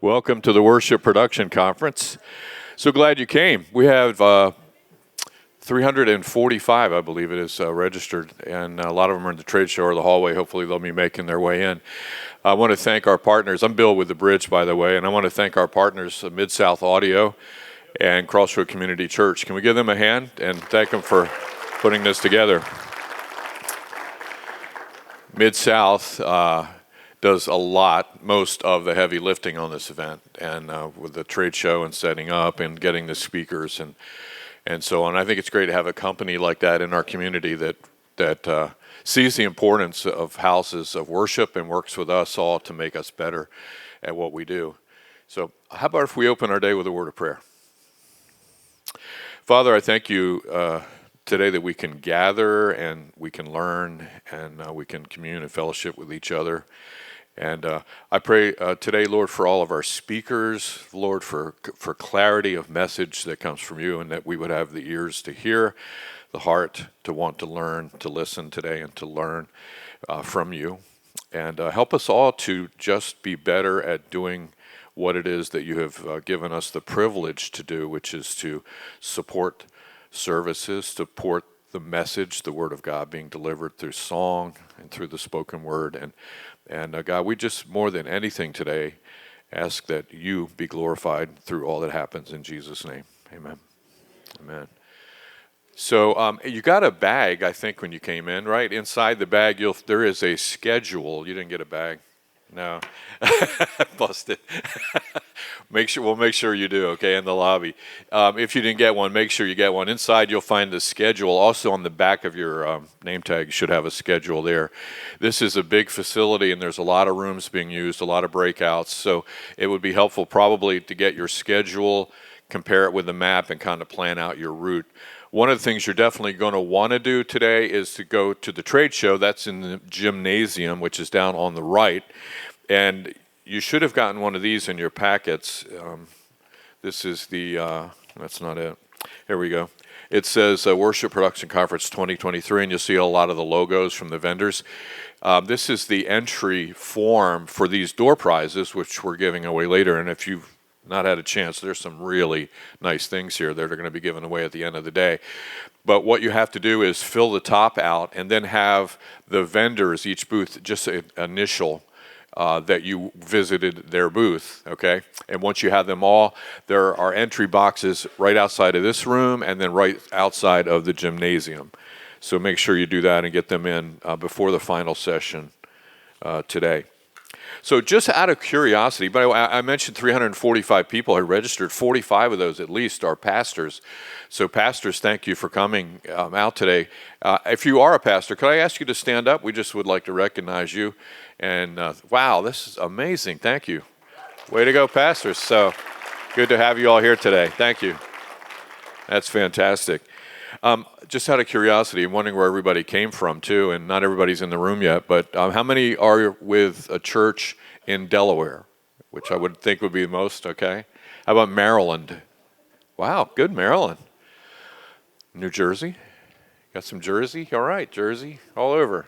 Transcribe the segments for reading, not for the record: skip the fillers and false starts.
Welcome to the Worship Production Conference. So glad you came. We have 345, I believe it is, registered, and a lot of them are in the trade show or the hallway. Hopefully they'll be making their way in. I want to thank our partners. I'm Bill with The Bridge, by the way, and I want to thank our partners, Mid-South Audio and Crossroad Community Church. Can we give them a hand and thank them for putting this together? Mid-South does most of the heavy lifting on this event, and with the trade show and setting up and getting the speakers and so on. I think it's great to have a company like that in our community that sees the importance of houses of worship and works with us all to make us better at what we do. So how about if we open our day with a word of prayer? Father, I thank you today that we can gather and we can learn and we can commune and fellowship with each other. And I pray today, Lord, for all of our speakers, Lord, for clarity of message that comes from you, and that we would have the ears to hear, the heart to want to learn, to listen today, and to learn from you. And help us all to just be better at doing what it is that you have given us the privilege to do, which is to support services, support the message, the Word of God being delivered through song and through the spoken word. And God, we just, more than anything today, ask that you be glorified through all that happens in Jesus' name. Amen. Amen. So you got a bag, I think, when you came in, right? Inside the bag, there is a schedule. You didn't get a bag? No. Busted. We'll make sure you do, okay, in the lobby. If you didn't get one, make sure you get one. Inside, you'll find the schedule. Also on the back of your name tag, you should have a schedule there. This is a big facility, and there's a lot of rooms being used, a lot of breakouts. So it would be helpful probably to get your schedule, compare it with the map, and kind of plan out your route. One of the things you're definitely going to want to do today is to go to the trade show. That's in the gymnasium, which is down on the right. And you should have gotten one of these in your packets. This is that's not it. Here we go. It says Worship Production Conference 2023, and you'll see a lot of the logos from the vendors. This is the entry form for these door prizes, which we're giving away later. And if you've not had a chance, there's some really nice things here that are going to be given away at the end of the day. But what you have to do is fill the top out and then have the vendors, each booth, just an initial that you visited their booth, okay? And once you have them all, there are entry boxes right outside of this room and then right outside of the gymnasium. So make sure you do that and get them in before the final session today. So just out of curiosity, but I mentioned 345 people are registered. 45 of those at least are pastors. So pastors, thank you for coming out today. If you are a pastor, could I ask you to stand up? We just would like to recognize you. And wow, this is amazing. Thank you. Way to go, pastors. So good to have you all here today. Thank you. That's fantastic. Just out of curiosity, I'm wondering where everybody came from, too, and not everybody's in the room yet, but how many are with a church in Delaware, which I would think would be the most, okay? How about Maryland? Wow, good, Maryland. New Jersey? Got some Jersey? All right, Jersey, all over.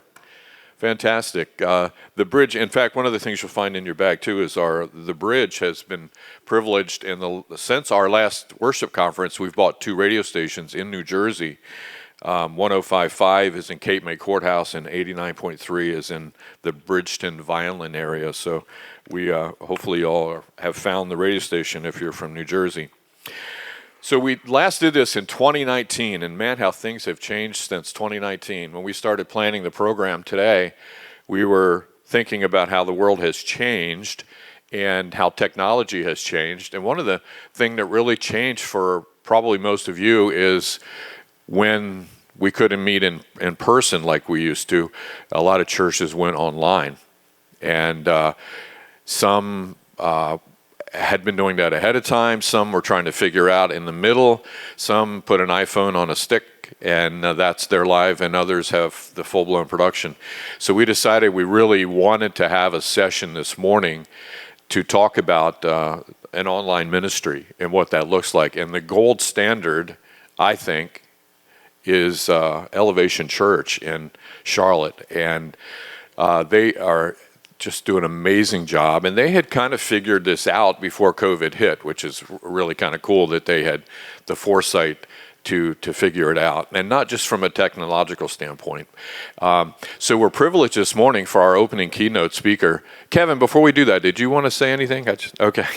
Fantastic. The Bridge, in fact, one of the things you'll find in your bag, too, is the Bridge has been privileged since our last worship conference. We've bought 2 radio stations in New Jersey. 105.5 is in Cape May Courthouse, and 89.3 is in the Bridgeton Violin area. So we hopefully all have found the radio station if you're from New Jersey. So we last did this in 2019, and man, how things have changed since 2019. When we started planning the program today, we were thinking about how the world has changed and how technology has changed. And one of the things that really changed for probably most of you is when we couldn't meet in person like we used to, a lot of churches went online. And some had been doing that ahead of time. Some were trying to figure out in the middle. Some put an iPhone on a stick, and that's their live, and others have the full-blown production. So we decided we really wanted to have a session this morning to talk about an online ministry and what that looks like. And the gold standard, I think, is Elevation Church in Charlotte. And they are just do an amazing job. And they had kind of figured this out before COVID hit, which is really kind of cool that they had the foresight to figure it out, and not just from a technological standpoint. So we're privileged this morning for our opening keynote speaker. Kevin, before we do that, did you want to say anything? Okay.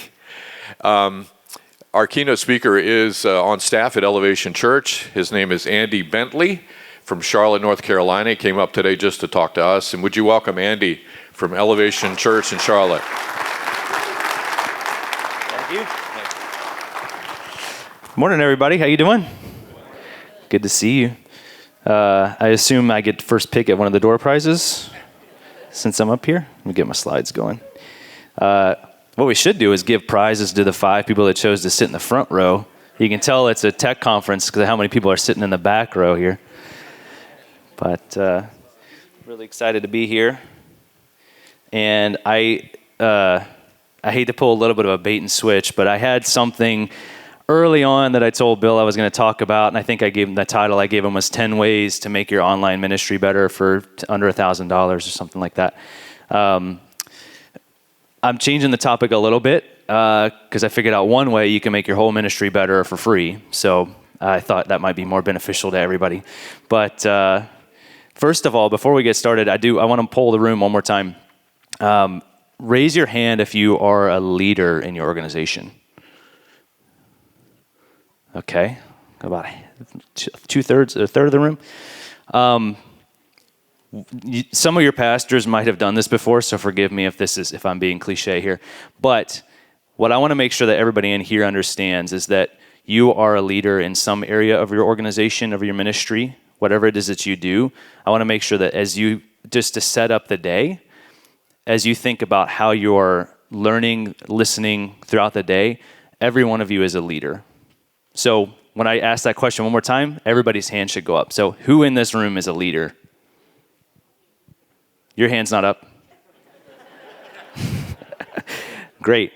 Our keynote speaker is on staff at Elevation Church. His name is Andy Bentley from Charlotte, North Carolina. He came up today just to talk to us. And would you welcome Andy from Elevation Church in Charlotte? Thank you. Morning, everybody. How you doing? Good to see you. I assume I get first pick at one of the door prizes since I'm up here. Let me get my slides going. What we should do is give prizes to the 5 people that chose to sit in the front row. You can tell it's a tech conference because of how many people are sitting in the back row here. But really excited to be here. And I hate to pull a little bit of a bait and switch, but I had something early on that I told Bill I was going to talk about, and I think I gave him the title I gave him was 10 Ways to Make Your Online Ministry Better for under $1,000 or something like that. I'm changing the topic a little bit because I figured out one way you can make your whole ministry better for free. So I thought that might be more beneficial to everybody. But first of all, before we get started, I want to poll the room one more time. Raise your hand if you are a leader in your organization. Okay, about two-thirds, a third of the room. Some of your pastors might have done this before, so forgive me if I'm being cliche here. But what I want to make sure that everybody in here understands is that you are a leader in some area of your organization, of your ministry, whatever it is that you do. I want to make sure that just to set up the day, as you think about how you're learning, listening throughout the day, every one of you is a leader. So when I ask that question one more time, everybody's hand should go up. So who in this room is a leader? Your hand's not up. Great.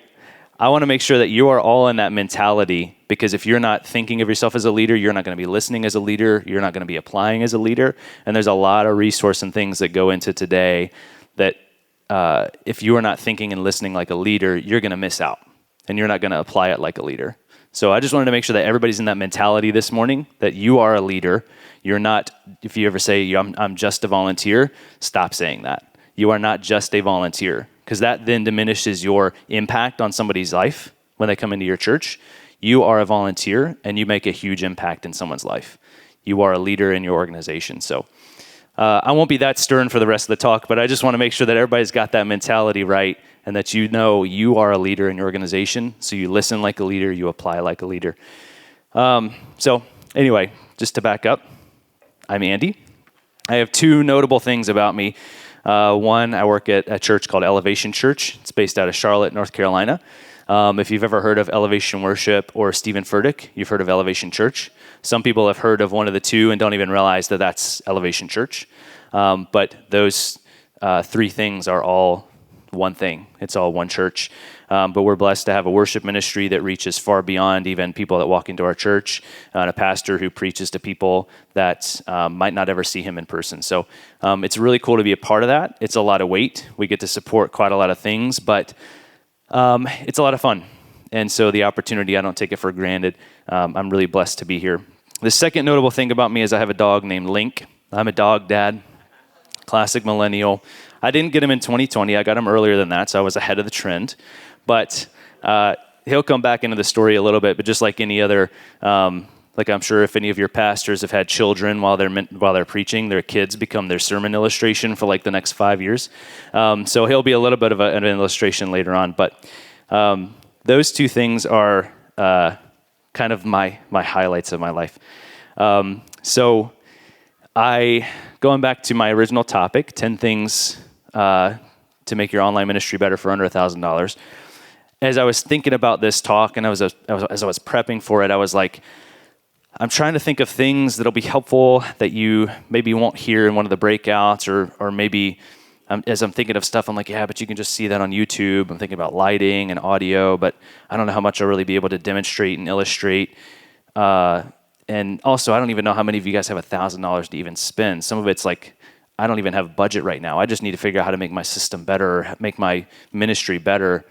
I want to make sure that you are all in that mentality, because if you're not thinking of yourself as a leader, you're not going to be listening as a leader, you're not going to be applying as a leader, and there's a lot of resource and things that go into today that if you are not thinking and listening like a leader, you're going to miss out, and you're not going to apply it like a leader. So I just wanted to make sure that everybody's in that mentality this morning, that you are a leader. You're not, if you ever say, I'm just a volunteer, stop saying that. You are not just a volunteer, because that then diminishes your impact on somebody's life when they come into your church. You are a volunteer, and you make a huge impact in someone's life. You are a leader in your organization. So I won't be that stern for the rest of the talk, but I just want to make sure that everybody's got that mentality right, and that you know you are a leader in your organization, so you listen like a leader, you apply like a leader. So anyway, just to back up, I'm Andy. I have 2 notable things about me. One, I work at a church called Elevation Church. It's based out of Charlotte, North Carolina. If you've ever heard of Elevation Worship or Stephen Furtick, you've heard of Elevation Church. Some people have heard of one of the 2 and don't even realize that that's Elevation Church. But those 3 things are all one thing. It's all one church. But we're blessed to have a worship ministry that reaches far beyond even people that walk into our church, and a pastor who preaches to people that might not ever see him in person. So it's really cool to be a part of that. It's a lot of weight. We get to support quite a lot of things, but it's a lot of fun. And so the opportunity, I don't take it for granted. I'm really blessed to be here. The second notable thing about me is I have a dog named Link. I'm a dog dad, classic millennial. I didn't get him in 2020. I got him earlier than that, so I was ahead of the trend. But he'll come back into the story a little bit. But just like any other, like I'm sure if any of your pastors have had children while they're preaching, their kids become their sermon illustration for like the next 5 years. So he'll be a little bit of an illustration later on. But those 2 things are kind of my highlights of my life. So going back to my original topic, 10 things to make your online ministry better for under $1,000. As I was thinking about this talk and as I was prepping for it, I was like, I'm trying to think of things that'll be helpful that you maybe won't hear in one of the breakouts, or maybe as I'm thinking of stuff, I'm like, yeah, but you can just see that on YouTube. I'm thinking about lighting and audio, but I don't know how much I'll really be able to demonstrate and illustrate. And also, I don't even know how many of you guys have $1,000 to even spend. Some of it's like, I don't even have budget right now. I just need to figure out how to make my system better, or make my ministry better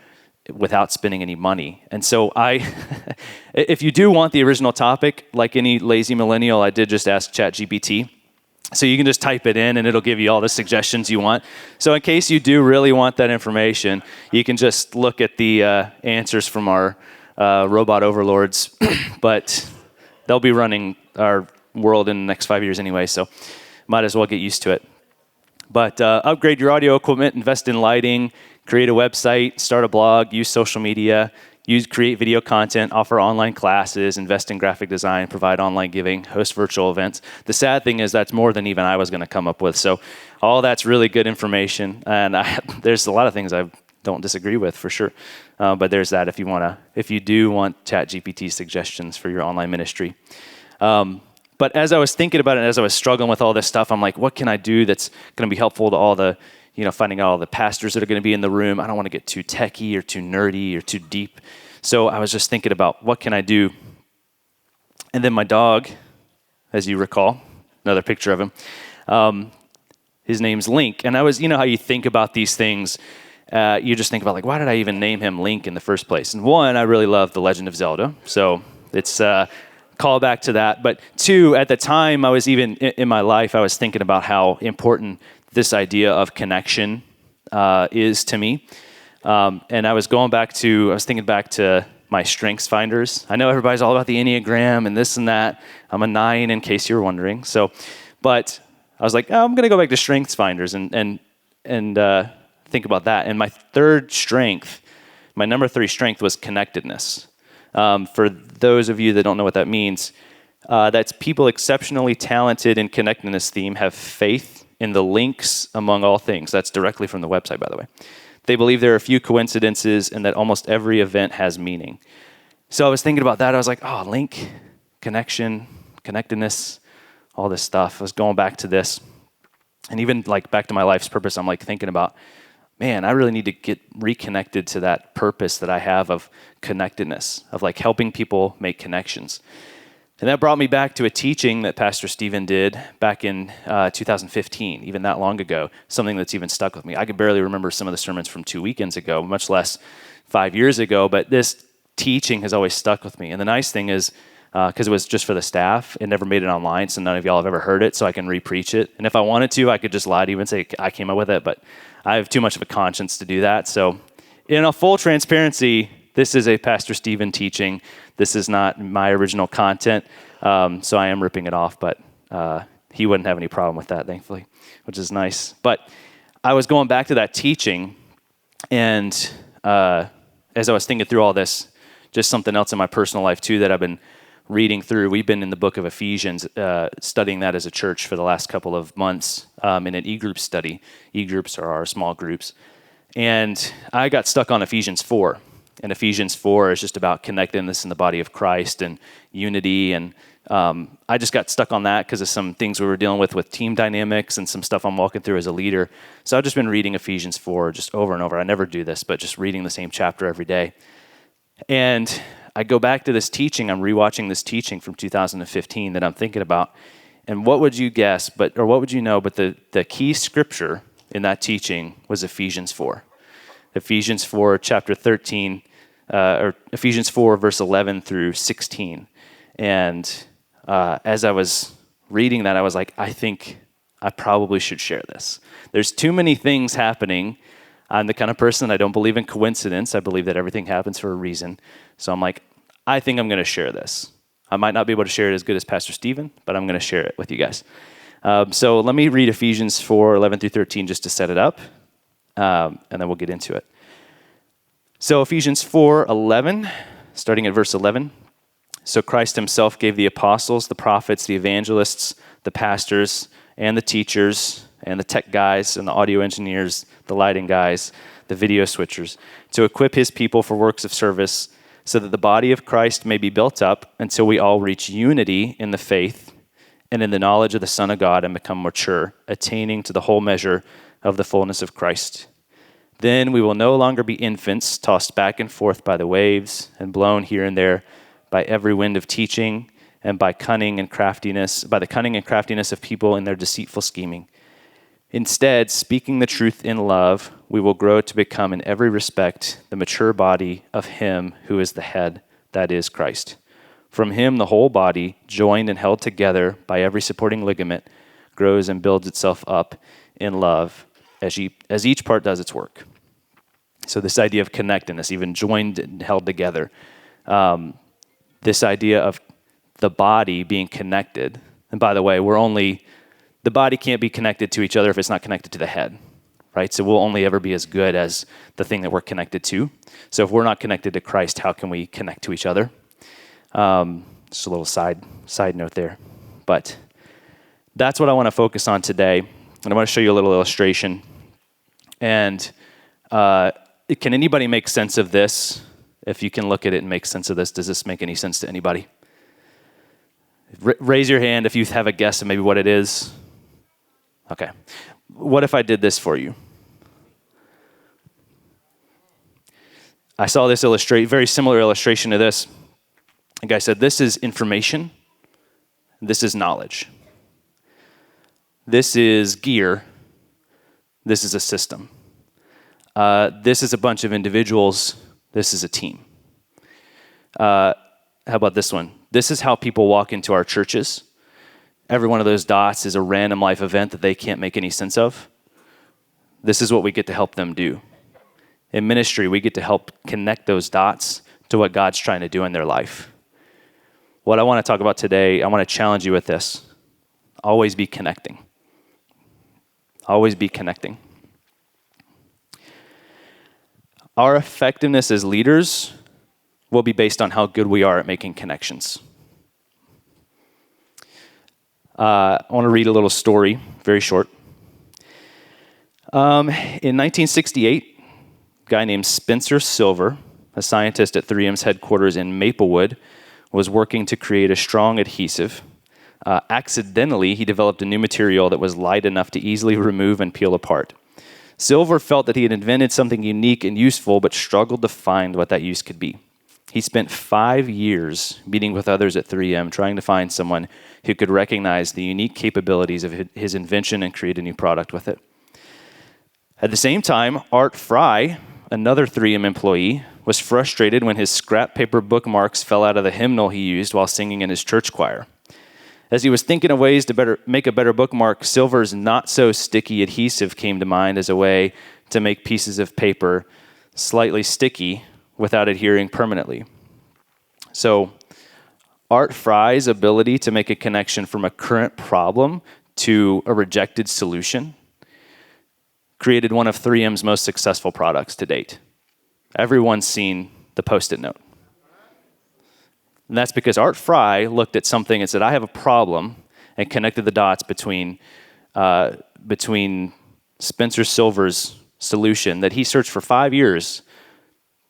without spending any money. And so if you do want the original topic, like any lazy millennial, I did just ask ChatGPT. So you can just type it in and it'll give you all the suggestions you want. So in case you do really want that information, you can just look at the answers from our robot overlords, but they'll be running our world in the next 5 years anyway, so might as well get used to it. But upgrade your audio equipment, invest in lighting, create a website, start a blog, use social media, create video content, offer online classes, invest in graphic design, provide online giving, host virtual events. The sad thing is that's more than even I was going to come up with. So all that's really good information, and there's a lot of things I don't disagree with for sure. But there's that if you do want ChatGPT suggestions for your online ministry. But as I was thinking about it, as I was struggling with all this stuff, I'm like, what can I do that's going to be helpful to all the, finding out all the pastors that are going to be in the room. I don't want to get too techie or too nerdy or too deep. So I was just thinking about what can I do? And then my dog, as you recall, another picture of him, his name's Link. And I was, how you think about these things, you just think about like, why did I even name him Link in the first place? And one, I really love The Legend of Zelda. So it's call back to that. But two, at the time I was even in my life, I was thinking about how important this idea of connection is to me. And I was thinking back to my strengths finders. I know everybody's all about the Enneagram and this and that. I'm a 9 in case you're wondering. But I was like, I'm going to go back to strengths finders and think about that. And my number 3 strength was connectedness. For those of you that don't know what that means, that's people exceptionally talented in connectedness theme have faith in the links among all things. That's directly from the website, by the way. They believe there are few coincidences and that almost every event has meaning. So I was thinking about that. I was like, link, connection, connectedness, all this stuff. I was going back to this. And even like back to my life's purpose, I'm like thinking about, man, I really need to get reconnected to that purpose that I have of connectedness, of like helping people make connections. And that brought me back to a teaching that Pastor Stephen did back in 2015, even that long ago, something that's even stuck with me. I could barely remember some of the sermons from 2 weekends ago, much less 5 years ago, but this teaching has always stuck with me. And the nice thing is, because it was just for the staff, it never made it online, so none of y'all have ever heard it, so I can re-preach it. And if I wanted to, I could just lie to you and say I came up with it, but I have too much of a conscience to do that. So in a full transparency, this is a Pastor Stephen teaching. This is not my original content, so I am ripping it off, but he wouldn't have any problem with that, thankfully, which is nice. But I was going back to that teaching, and as I was thinking through all this, just something else in my personal life, too, that I've been reading through. We've been in the book of Ephesians, studying that as a church for the last couple of months in an e-group study. E-groups are our small groups. And I got stuck on Ephesians 4. And Ephesians 4 is just about connectedness in the body of Christ and unity. And I just got stuck on that because of some things we were dealing with team dynamics and some stuff I'm walking through as a leader. So I've just been reading Ephesians 4 just over and over. I never do this, but just reading the same chapter every day. And I go back to this teaching. I'm rewatching this teaching from 2015 that I'm thinking about. And what would you guess, or what would you know, but the key scripture in that teaching was Ephesians 4. Ephesians 4, chapter 13, or Ephesians 4, verse 11 through 16. And as I was reading that, I was like, I think I probably should share this. There's too many things happening. I'm the kind of person, I don't believe in coincidence. I believe that everything happens for a reason. So I'm like, I think I'm going to share this. I might not be able to share it as good as Pastor Stephen, but I'm going to share it with you guys. So let me read Ephesians 4, 11 through 13 just to set it up, and then we'll get into it. So Ephesians 4, 11, starting at verse 11. So Christ himself gave the apostles, the prophets, the evangelists, the pastors, and the teachers, and the tech guys, and the audio engineers, the lighting guys, the video switchers, to equip his people for works of service, so that the body of Christ may be built up until we all reach unity in the faith and in the knowledge of the Son of God and become mature, attaining to the whole measure of the fullness of Christ. Then we will no longer be infants, tossed back and forth by the waves and blown here and there by every wind of teaching and by the cunning and craftiness of people in their deceitful scheming. Instead, speaking the truth in love, we will grow to become in every respect the mature body of him who is the head, that is Christ. From him, the whole body, joined and held together by every supporting ligament, grows and builds itself up in love as each part does its work. So this idea of connectedness, even joined and held together, this idea of the body being connected. And by the way, the body can't be connected to each other if it's not connected to the head, right? So we'll only ever be as good as the thing that we're connected to. So if we're not connected to Christ, how can we connect to each other? Just a little side note there. But that's what I want to focus on today. And I want to show you a little illustration. And can anybody make sense of this? If you can look at it and make sense of this, does this make any sense to anybody? Raise your hand if you have a guess of maybe what it is. Okay. What if I did this for you? I saw this very similar illustration to this. The guy said, this is information. This is knowledge. This is gear. This is a system. This is a bunch of individuals. This is a team. How about this one? This is how people walk into our churches. Every one of those dots is a random life event that they can't make any sense of. This is what we get to help them do. In ministry, we get to help connect those dots to what God's trying to do in their life. What I want to talk about today, I want to challenge you with this. Always be connecting. Always be connecting. Our effectiveness as leaders will be based on how good we are at making connections. I want to read a little story, very short. In 1968, a guy named Spencer Silver, a scientist at 3M's headquarters in Maplewood, was working to create a strong adhesive. Accidentally, he developed a new material that was light enough to easily remove and peel apart. Silver felt that he had invented something unique and useful, but struggled to find what that use could be. He spent 5 years meeting with others at 3M, trying to find someone who could recognize the unique capabilities of his invention and create a new product with it. At the same time, Art Fry, another 3M employee, was frustrated when his scrap paper bookmarks fell out of the hymnal he used while singing in his church choir. As he was thinking of ways to make a better bookmark, Silver's not-so-sticky adhesive came to mind as a way to make pieces of paper slightly sticky without adhering permanently. So Art Fry's ability to make a connection from a current problem to a rejected solution created one of 3M's most successful products to date. Everyone's seen the Post-it note. And that's because Art Fry looked at something and said, I have a problem, and connected the dots between Spencer Silver's solution that he searched for 5 years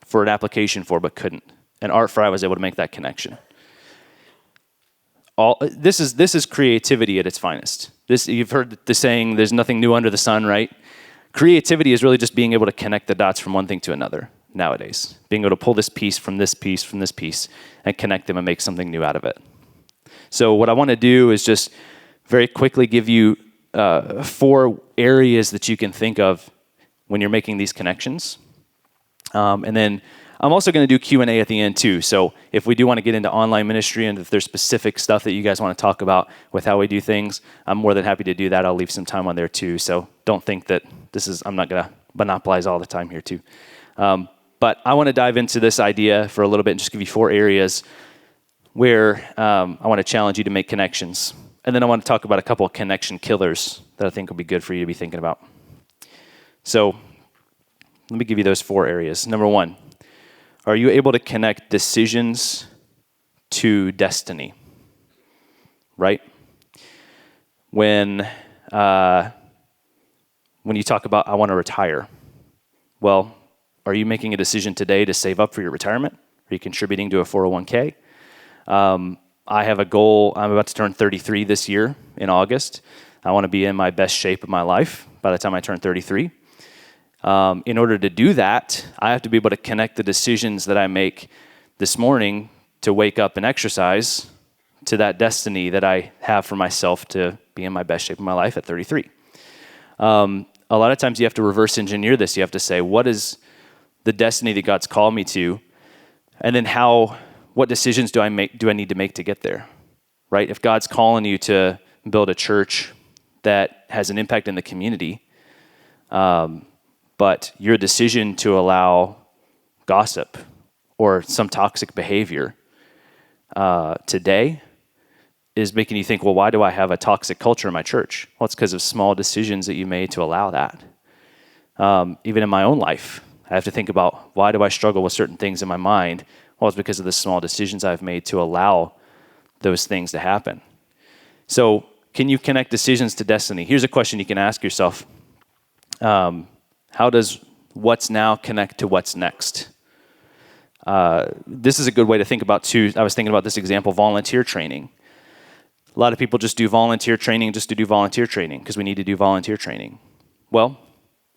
for an application for, but couldn't. And Art Fry was able to make that connection. This is creativity at its finest. You've heard the saying, there's nothing new under the sun, right? Creativity is really just being able to connect the dots from one thing to another nowadays. Being able to pull this piece from this piece from this piece and connect them and make something new out of it. So what I want to do is just very quickly give you 4 areas that you can think of when you're making these connections. And then I'm also going to do Q&A at the end too. So if we do want to get into online ministry and if there's specific stuff that you guys want to talk about with how we do things, I'm more than happy to do that. I'll leave some time on there too. So don't think that I'm not going to monopolize all the time here too. But I want to dive into this idea for a little bit and just give you 4 areas where I want to challenge you to make connections. And then I want to talk about a couple of connection killers that I think will be good for you to be thinking about. So let me give you those 4 areas. Number 1, are you able to connect decisions to destiny? Right? When you talk about, I want to retire, well, are you making a decision today to save up for your retirement? Are you contributing to a 401k? I have a goal. I'm about to turn 33 this year in August. I want to be in my best shape of my life by the time I turn 33. In order to do that, I have to be able to connect the decisions that I make this morning to wake up and exercise to that destiny that I have for myself to be in my best shape of my life at 33. A lot of times you have to reverse engineer this. You have to say, what is the destiny that God's called me to? And then what decisions do I need to make to get there, right? If God's calling you to build a church that has an impact in the community, but your decision to allow gossip or some toxic behavior today is making you think, well, why do I have a toxic culture in my church? Well, it's because of small decisions that you made to allow that. Even in my own life, I have to think about, why do I struggle with certain things in my mind? Well, it's because of the small decisions I've made to allow those things to happen. So can you connect decisions to destiny? Here's a question you can ask yourself. How does what's now connect to what's next? This is a good way to think about too. I was thinking about this example, volunteer training. A lot of people just do volunteer training just to do volunteer training because we need to do volunteer training. Well,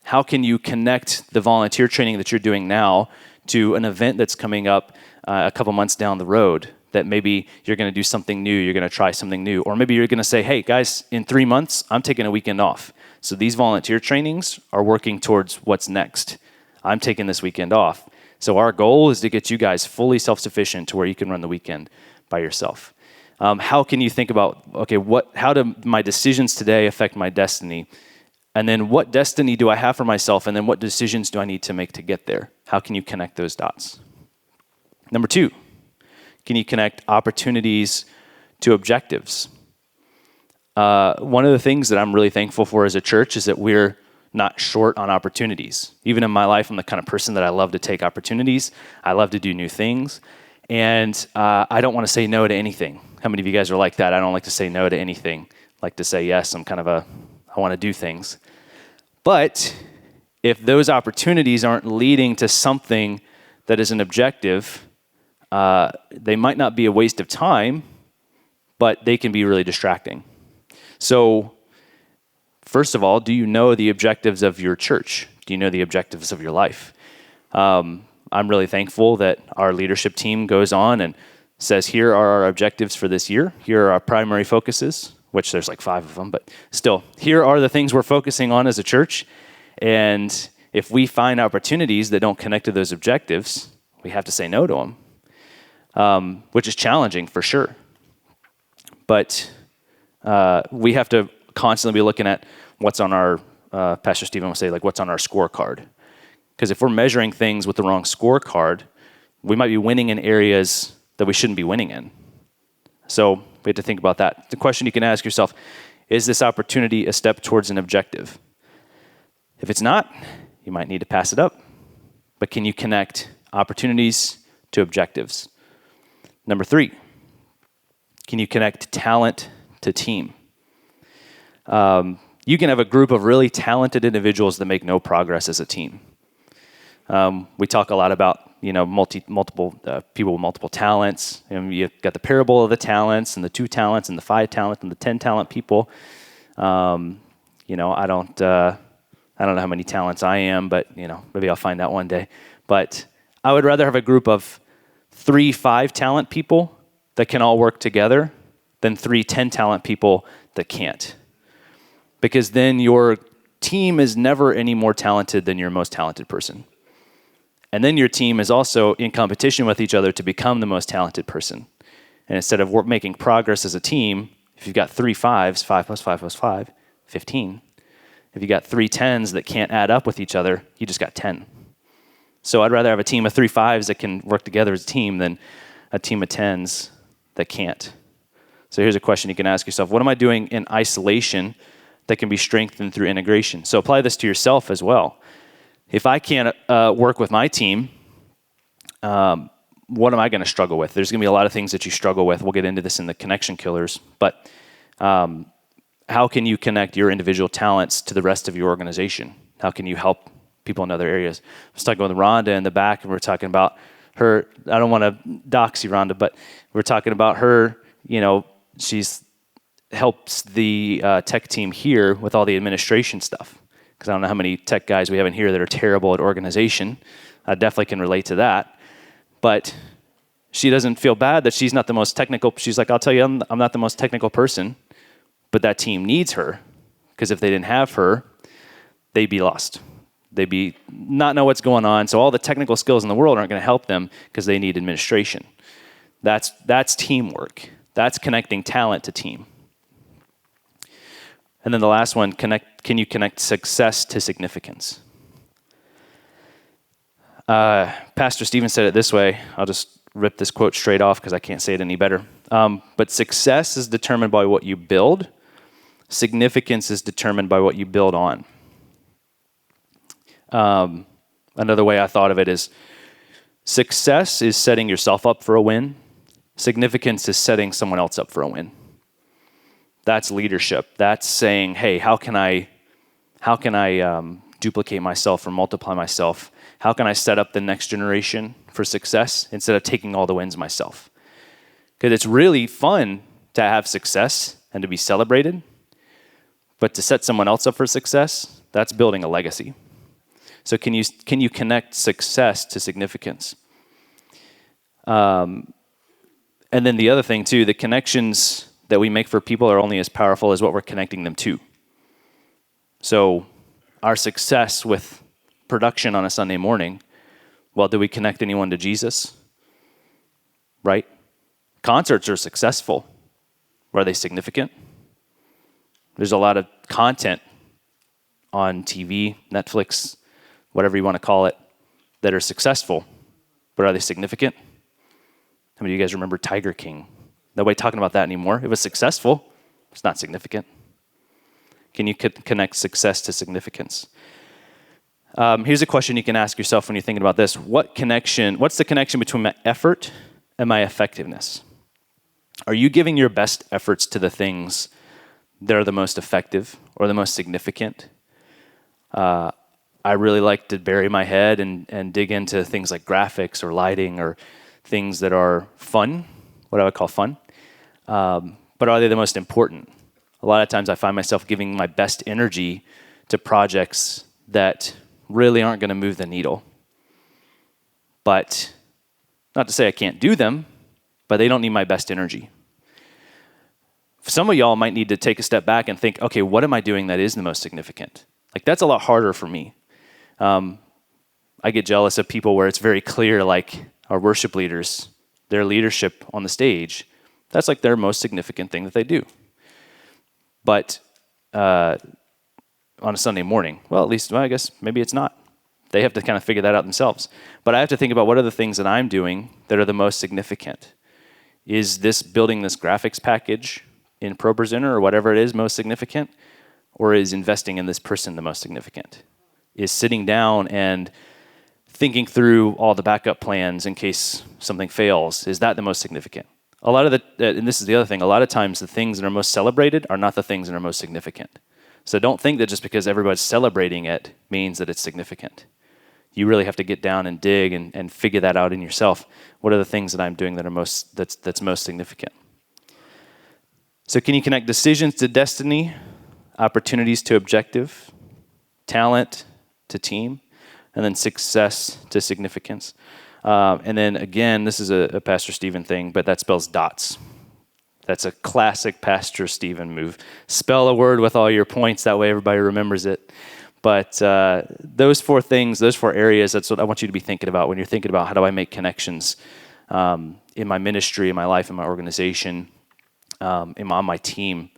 how can you connect the volunteer training that you're doing now to an event that's coming up a couple months down the road, that maybe you're going to do something new, you're going to try something new, or maybe you're going to say, hey guys, in 3 months, I'm taking a weekend off. So these volunteer trainings are working towards what's next. I'm taking this weekend off. So our goal is to get you guys fully self-sufficient to where you can run the weekend by yourself. How can you think about, okay, how do my decisions today affect my destiny? And then what destiny do I have for myself? And then what decisions do I need to make to get there? How can you connect those dots? Number 2, can you connect opportunities to objectives? One of the things that I'm really thankful for as a church is that we're not short on opportunities. Even in my life, I'm the kind of person that I love to take opportunities. I love to do new things. And I don't want to say no to anything. How many of you guys are like that? I don't like to say no to anything. I like to say yes. I want to do things. But if those opportunities aren't leading to something that is an objective, they might not be a waste of time, but they can be really distracting. So, first of all, do you know the objectives of your church? Do you know the objectives of your life? I'm really thankful that our leadership team goes on and says, here are our objectives for this year. Here are our primary focuses, which there's like 5 of them, but still, here are the things we're focusing on as a church. And if we find opportunities that don't connect to those objectives, we have to say no to them, which is challenging for sure. But we have to constantly be looking at what's on our, Pastor Stephen would say, like what's on our scorecard. Because if we're measuring things with the wrong scorecard, we might be winning in areas that we shouldn't be winning in. So we have to think about that. The question you can ask yourself, is this opportunity a step towards an objective? If it's not, you might need to pass it up. But can you connect opportunities to objectives? Number 3, can you connect talent to team? You can have a group of really talented individuals that make no progress as a team. We talk a lot about, multiple people with multiple talents. And you've got the parable of the talents and the 2 talents and the 5 talent and the 10 talent people. I don't know how many talents I am, but maybe I'll find out one day. But I would rather have a group of 3 5 talent people that can all work together than 3 10 talent people that can't. Because then your team is never any more talented than your most talented person. And then your team is also in competition with each other to become the most talented person. And instead of making progress as a team, if you've got 3 5s, 5 plus 5 plus 5, 15. If you got 3 10s that can't add up with each other, you just got 10. So I'd rather have a team of 3 5s that can work together as a team than a team of 10s that can't. So here's a question you can ask yourself. What am I doing in isolation that can be strengthened through integration? So apply this to yourself as well. If I can't work with my team, what am I going to struggle with? There's going to be a lot of things that you struggle with. We'll get into this in the connection killers. But how can you connect your individual talents to the rest of your organization? How can you help people in other areas? I was talking with Rhonda in the back, and we were talking about her. I don't want to dox you, Rhonda, but we're talking about her. She's helps the tech team here with all the administration stuff. Because I don't know how many tech guys we have in here that are terrible at organization. I definitely can relate to that. But she doesn't feel bad that she's not the most technical. She's like, I'll tell you, I'm not the most technical person, but that team needs her. Because if they didn't have her, they'd be lost. They'd be not know what's going on. So all the technical skills in the world aren't going to help them because they need administration. That's teamwork. That's connecting talent to team. And then the last one, can you connect success to significance? Pastor Stephen said it this way. I'll just rip this quote straight off because I can't say it any better. But success is determined by what you build. Significance is determined by what you build on. Another way I thought of it is success is setting yourself up for a win. Significance is setting someone else up for a win. That's leadership. That's saying, hey, how can I duplicate myself or multiply myself? How can I set up the next generation for success instead of taking all the wins myself? Because it's really fun to have success and to be celebrated, but to set someone else up for success, that's building a legacy. So can you connect success to significance? And then the other thing too, the connections that we make for people are only as powerful as what we're connecting them to. So our success with production on a Sunday morning, well, do we connect anyone to Jesus? Right? Concerts are successful. Are they significant? There's a lot of content on TV, Netflix, whatever you want to call it, that are successful, but are they significant? How many of you guys remember Tiger King? Nobody talking about that anymore. It was successful. It's not significant. Can you connect success to significance? Here's a question you can ask yourself when you're thinking about this. What's the connection between my effort and my effectiveness? Are you giving your best efforts to the things that are the most effective or the most significant? I really like to bury my head and dig into things like graphics or lighting or things that are fun, what I would call fun. But are they the most important? A lot of times I find myself giving my best energy to projects that really aren't going to move the needle. But not to say I can't do them, but they don't need my best energy. Some of y'all might need to take a step back and think, okay, what am I doing that is the most significant? Like, that's a lot harder for me. I get jealous of people where it's very clear, like our worship leaders, their leadership on the stage, that's like their most significant thing that they do. But on a Sunday morning, well, at least, I guess maybe it's not. They have to kind of figure that out themselves. But I have to think about what are the things that I'm doing that are the most significant. Is this building this graphics package in ProPresenter or whatever it is most significant? Or is investing in this person the most significant? Is sitting down and thinking through all the backup plans in case something fails, is that the most significant? A lot of and this is the other thing, a lot of times the things that are most celebrated are not the things that are most significant. So don't think that just because everybody's celebrating it means that it's significant. You really have to get down and dig and figure that out in yourself. What are the things that I'm doing that are that's most significant? So can you connect decisions to destiny, opportunities to objective, talent to team, and then success to significance? And then again, this is a Pastor Stephen thing, but that spells dots. That's a classic Pastor Stephen move. Spell a word with all your points, that way everybody remembers it. But those four things, those four areas, that's what I want you to be thinking about when you're thinking about how do I make connections in my ministry, in my life, in my organization, on my team.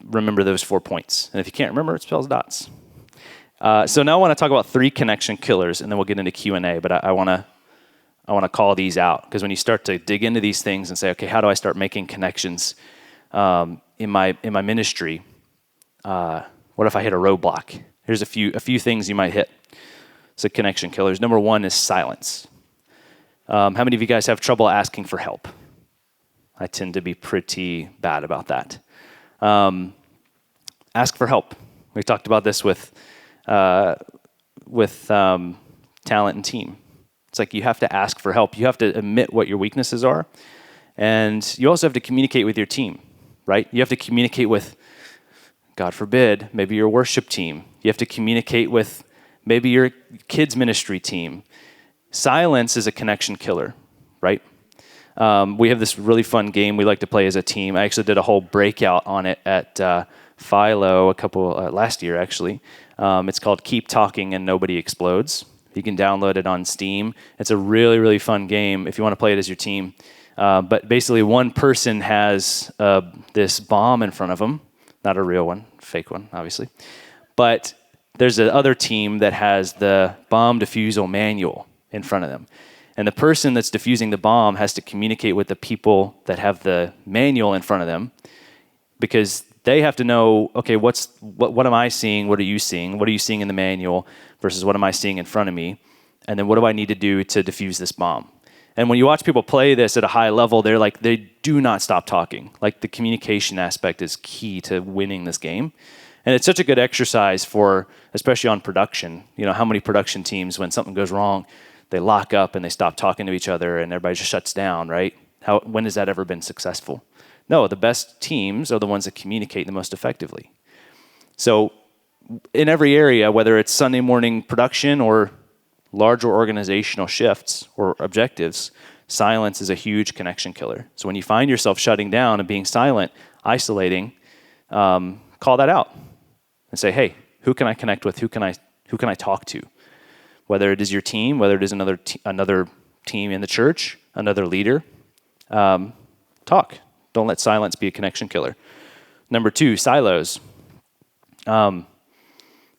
Remember those 4 points. And if you can't remember, it spells dots. So now I want to talk about 3 connection killers, and then we'll get into Q&A. But I want to call these out, because when you start to dig into these things and say, okay, how do I start making connections in my ministry? What if I hit a roadblock? Here's a few things you might hit. So connection killers. Number 1 is silence. How many of you guys have trouble asking for help? I tend to be pretty bad about that. Ask for help. We talked about this with talent and team. It's like you have to ask for help. You have to admit what your weaknesses are. And you also have to communicate with your team, right? You have to communicate with, God forbid, maybe your worship team. You have to communicate with maybe your kids' ministry team. Silence is a connection killer, right? We have this really fun game we like to play as a team. I actually did a whole breakout on it at Philo last year actually. It's called Keep Talking and Nobody Explodes. You can download it on Steam. It's a really, really fun game if you want to play it as your team. But basically one person has this bomb in front of them, not a real one, fake one, obviously. But there's another team that has the bomb defusal manual in front of them. And the person that's defusing the bomb has to communicate with the people that have the manual in front of them, because they have to know, okay, what am I seeing? What are you seeing? What are you seeing in the manual versus what am I seeing in front of me? And then what do I need to do to defuse this bomb? And when you watch people play this at a high level, they do not stop talking. Like, the communication aspect is key to winning this game. And it's such a good exercise for, especially on production. You know, how many production teams, when something goes wrong, they lock up and they stop talking to each other and everybody just shuts down, right? When has that ever been successful? No, the best teams are the ones that communicate the most effectively. So in every area, whether it's Sunday morning production or larger organizational shifts or objectives, silence is a huge connection killer. So when you find yourself shutting down and being silent, isolating, call that out and say, hey, who can I connect with? Who can I talk to? Whether it is your team, whether it is another team in the church, another leader, talk. Don't let silence be a connection killer. Number 2, silos. This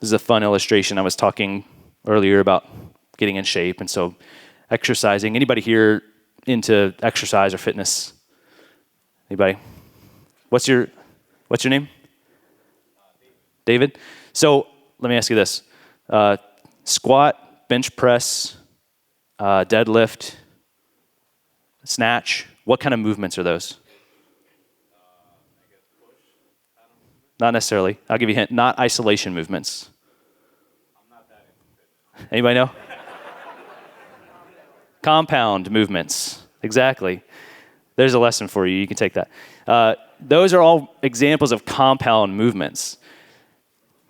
is a fun illustration. I was talking earlier about getting in shape, and so exercising. Anybody here into exercise or fitness? Anybody? What's your name? David. So let me ask you this: squat, bench press, deadlift, snatch. What kind of movements are those? Not necessarily. I'll give you a hint. Not isolation movements. I'm not that into. Anybody know? Compound movements. Exactly. There's a lesson for you. You can take that. Those are all examples of compound movements.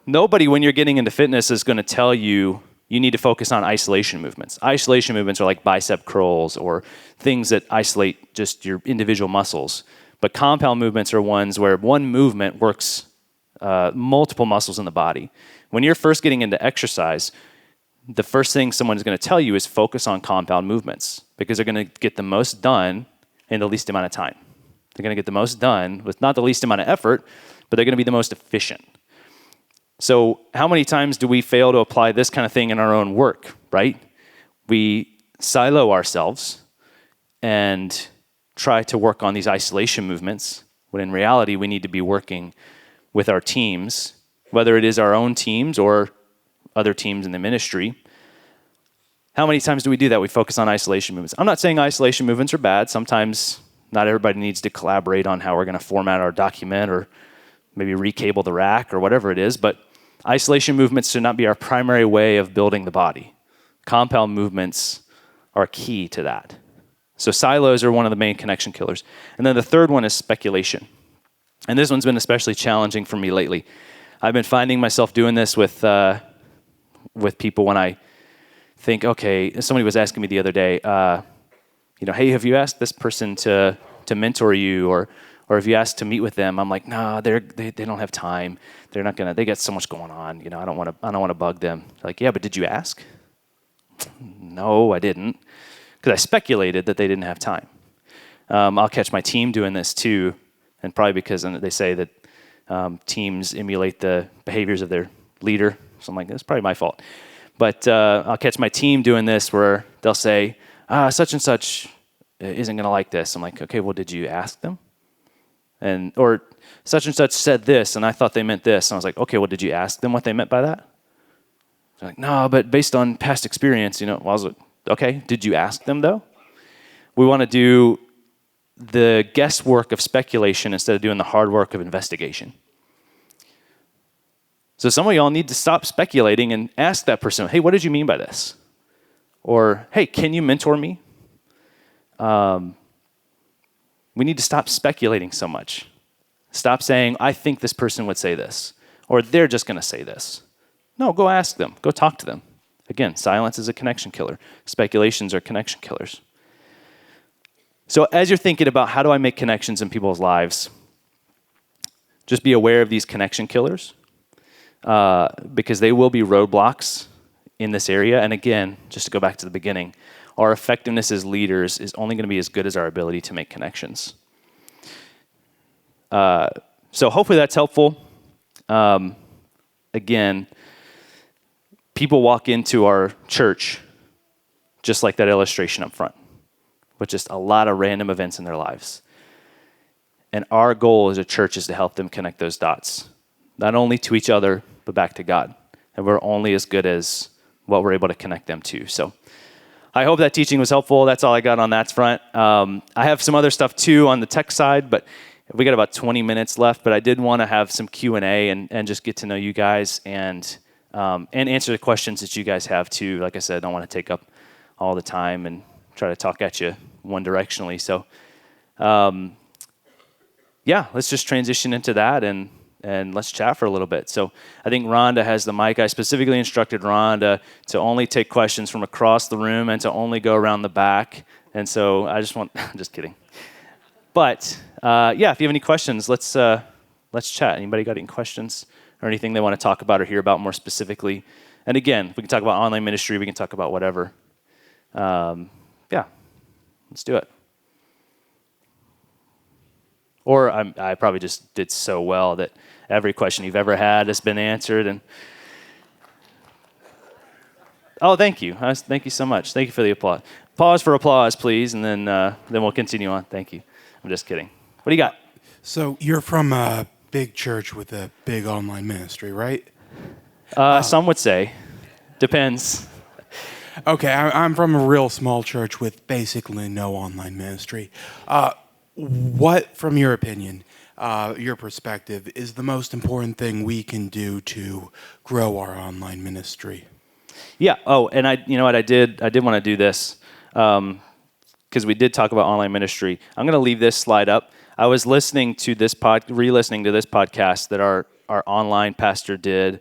Nobody, when you're getting into fitness, is going to tell you need to focus on isolation movements. Isolation movements are like bicep curls or things that isolate just your individual muscles. But compound movements are ones where one movement works multiple muscles in the body. When you're first getting into exercise, the first thing someone's going to tell you is focus on compound movements, because they're going to get the most done in the least amount of time. They're going to get the most done with not the least amount of effort, but they're going to be the most efficient. So how many times do we fail to apply this kind of thing in our own work, right? We silo ourselves and try to work on these isolation movements, when in reality we need to be working with our teams, whether it is our own teams or other teams in the ministry. How many times do we do that? We focus on isolation movements. I'm not saying isolation movements are bad. Sometimes not everybody needs to collaborate on how we're going to format our document or maybe recable the rack or whatever it is, but isolation movements should not be our primary way of building the body. Compound movements are key to that. So silos are one of the main connection killers. And then the third one is speculation. And this one's been especially challenging for me lately. I've been finding myself doing this with people when I think, okay, somebody was asking me the other day, hey, have you asked this person to mentor you, or if you asked to meet with them? I'm like, no, they don't have time. They're not gonna. They got so much going on. I don't want to bug them. They're like, yeah, but did you ask? No, I didn't, because I speculated that they didn't have time. I'll catch my team doing this too, and probably because they say that teams emulate the behaviors of their leader. So I'm like, that's probably my fault. But I'll catch my team doing this where they'll say, such and such isn't going to like this. I'm like, okay, well, did you ask them? Or such and such said this, and I thought they meant this. And I was like, okay, well, did you ask them what they meant by that? They're like, no, but based on past experience, well, I was like, okay, did you ask them though? We want to do the guesswork of speculation instead of doing the hard work of investigation. So some of y'all need to stop speculating and ask that person, hey, what did you mean by this? Or, hey, can you mentor me? We need to stop speculating so much. Stop saying, I think this person would say this, or they're just going to say this. No, go ask them. Go talk to them. Again, silence is a connection killer. Speculations are connection killers. So as you're thinking about how do I make connections in people's lives, just be aware of these connection killers because they will be roadblocks in this area. And again, just to go back to the beginning, our effectiveness as leaders is only going to be as good as our ability to make connections. So hopefully that's helpful. Again, people walk into our church just like that illustration up front, with just a lot of random events in their lives. And our goal as a church is to help them connect those dots, not only to each other, but back to God. And we're only as good as what we're able to connect them to. So I hope that teaching was helpful. That's all I got on that front. I have some other stuff too on the tech side, but we got about 20 minutes left. But I did want to have some Q&A and just get to know you guys and answer the questions that you guys have too. Like I said, I don't want to take up all the time and try to talk at you one directionally. So yeah, let's just transition into that and let's chat for a little bit. So I think Rhonda has the mic. I specifically instructed Rhonda to only take questions from across the room and to only go around the back. And so I just just kidding. But yeah, if you have any questions, let's chat. Anybody got any questions or anything they want to talk about or hear about more specifically? And again, we can talk about online ministry. We can talk about whatever. Yeah, let's do it. Or I probably just did so well that every question you've ever had has been answered. And oh, thank you. Thank you so much. Thank you for the applause. Pause for applause, please, and then we'll continue on. Thank you. I'm just kidding. What do you got? So you're from a big church with a big online ministry, right? Some would say. Depends. Okay, I'm from a real small church with basically no online ministry. What, from your opinion, your perspective, is the most important thing we can do to grow our online ministry? Yeah. Oh, and you know what I did want to do this because we did talk about online ministry. I'm going to leave this slide up. I was listening to this re-listening to this podcast that our online pastor did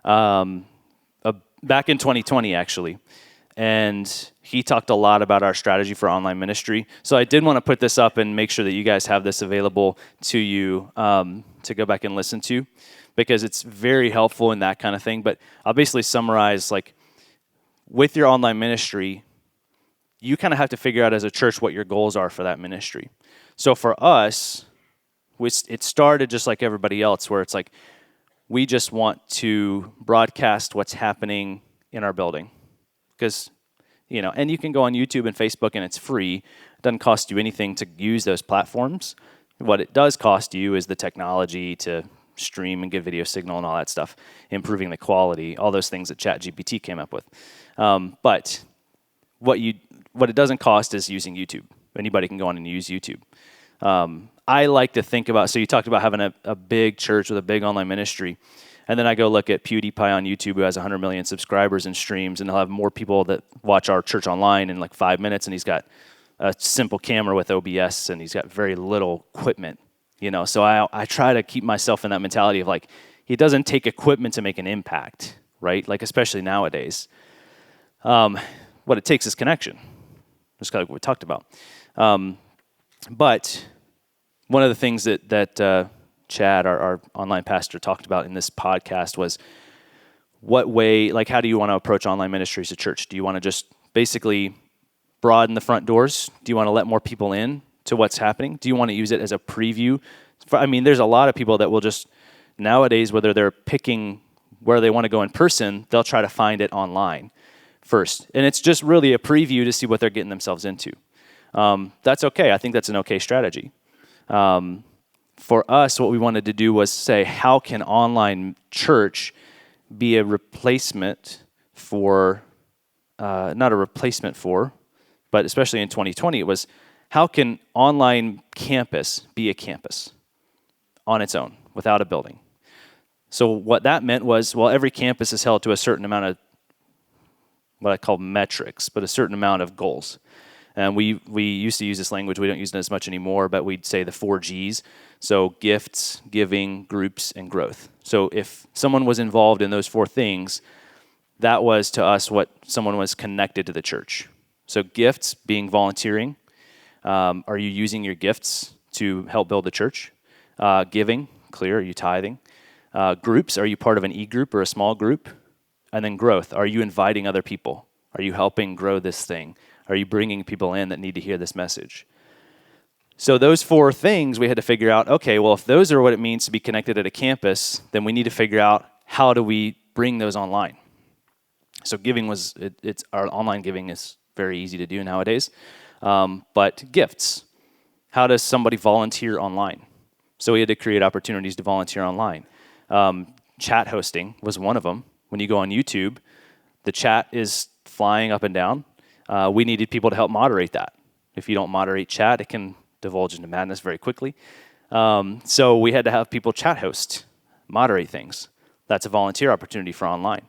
back in 2020, actually. And he talked a lot about our strategy for online ministry. So I did want to put this up and make sure that you guys have this available to you to go back and listen to, because it's very helpful in that kind of thing. But I'll basically summarize, like, with your online ministry, you kind of have to figure out as a church what your goals are for that ministry. So for us, it started just like everybody else, where it's like, we just want to broadcast what's happening in our building. Because, and you can go on YouTube and Facebook and it's free. It doesn't cost you anything to use those platforms. What it does cost you is the technology to stream and get video signal and all that stuff, improving the quality, all those things that ChatGPT came up with. But what it doesn't cost is using YouTube. Anybody can go on and use YouTube. I like to think about, so you talked about having a big church with a big online ministry. And then I go look at PewDiePie on YouTube, who has 100 million subscribers and streams, and he'll have more people that watch our church online in like 5 minutes, and he's got a simple camera with OBS, and he's got very little equipment, So I try to keep myself in that mentality of like, he doesn't take equipment to make an impact, right? Like, especially nowadays. What it takes is connection, just like what we talked about. But one of the things that Chad, our online pastor, talked about in this podcast was how do you want to approach online ministry as a church? Do you want to just basically broaden the front doors? Do you want to let more people in to what's happening? Do you want to use it as a preview? There's a lot of people that will just, nowadays, whether they're picking where they want to go in person, they'll try to find it online first. And it's just really a preview to see what they're getting themselves into. That's okay. I think that's an okay strategy. For us, what we wanted to do was say, how can online church be a replacement for, not a replacement for, but especially in 2020, it was, how can online campus be a campus on its own without a building? So what that meant was, every campus is held to a certain amount of what I call metrics, but a certain amount of goals. And we used to use this language. We don't use it as much anymore, but we'd say the 4 Gs. So gifts, giving, groups, and growth. So if someone was involved in those 4 things, that was to us what someone was connected to the church. So gifts being volunteering. Are you using your gifts to help build the church? Giving clear? Are you tithing? Groups, are you part of an e-group or a small group? And then growth, are you inviting other people? Are you helping grow this thing? Are you bringing people in that need to hear this message? So those 4 things we had to figure out, okay, well, if those are what it means to be connected at a campus, then we need to figure out how do we bring those online. So giving our online giving is very easy to do nowadays. But gifts, how does somebody volunteer online? So we had to create opportunities to volunteer online. Chat hosting was one of them. When you go on YouTube, the chat is flying up and down. We needed people to help moderate that. If you don't moderate chat, it can divulge into madness very quickly. So we had to have people chat host, moderate things. That's a volunteer opportunity for online.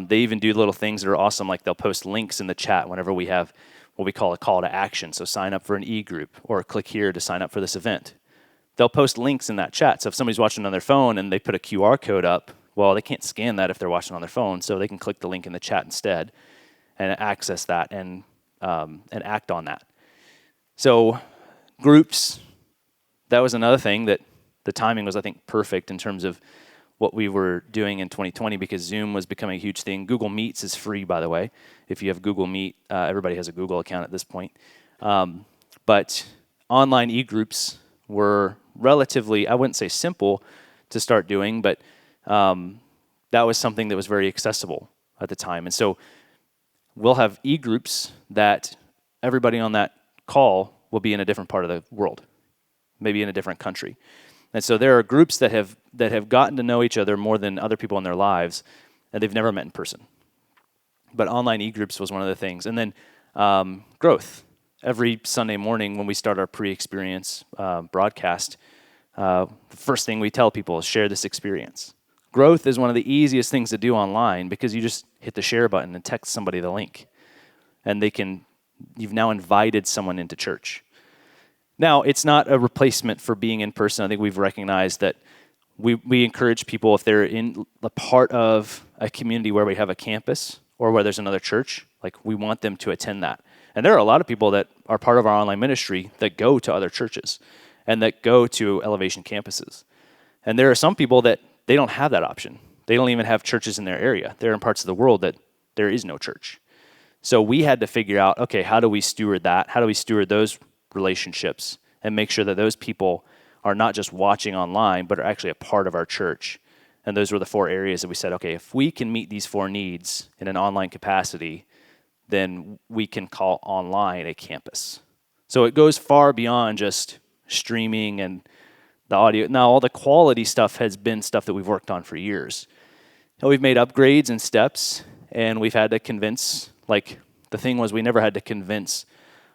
They even do little things that are awesome, like they'll post links in the chat whenever we have what we call a call to action. So sign up for an e-group or click here to sign up for this event. They'll post links in that chat. So if somebody's watching on their phone and they put a QR code up, well, they can't scan that if they're watching on their phone, so they can click the link in the chat instead and access that and act on that. So groups, that was another thing that the timing was, I think, perfect in terms of what we were doing in 2020 because Zoom was becoming a huge thing. Google Meets is free, by the way. If you have Google Meet, everybody has a Google account at this point. But online e-groups were relatively, I wouldn't say simple to start doing, but that was something that was very accessible at the time. And so we'll have e-groups that everybody on that call will be in a different part of the world, maybe in a different country. And so there are groups that have gotten to know each other more than other people in their lives, and they've never met in person. But online e-groups was one of the things. And then growth. Every Sunday morning when we start our pre-experience broadcast, the first thing we tell people is share this experience. Growth is one of the easiest things to do online because you just hit the share button and text somebody the link. And you've now invited someone into church. Now, it's not a replacement for being in person. I think we've recognized that we encourage people, if they're in a part of a community where we have a campus or where there's another church, like we want them to attend that. And there are a lot of people that are part of our online ministry that go to other churches and that go to Elevation campuses. And there are some people that they don't have that option. They don't even have churches in their area. They're in parts of the world that there is no church. So we had to figure out, okay, how do we steward that? How do we steward those relationships and make sure that those people are not just watching online, but are actually a part of our church? And those were the 4 areas that we said, okay, if we can meet these 4 needs in an online capacity, then we can call online a campus. So it goes far beyond just streaming and the audio. Now, all the quality stuff has been stuff that we've worked on for years. And we've made upgrades and steps, and we've had to convince, like the thing was we never had to convince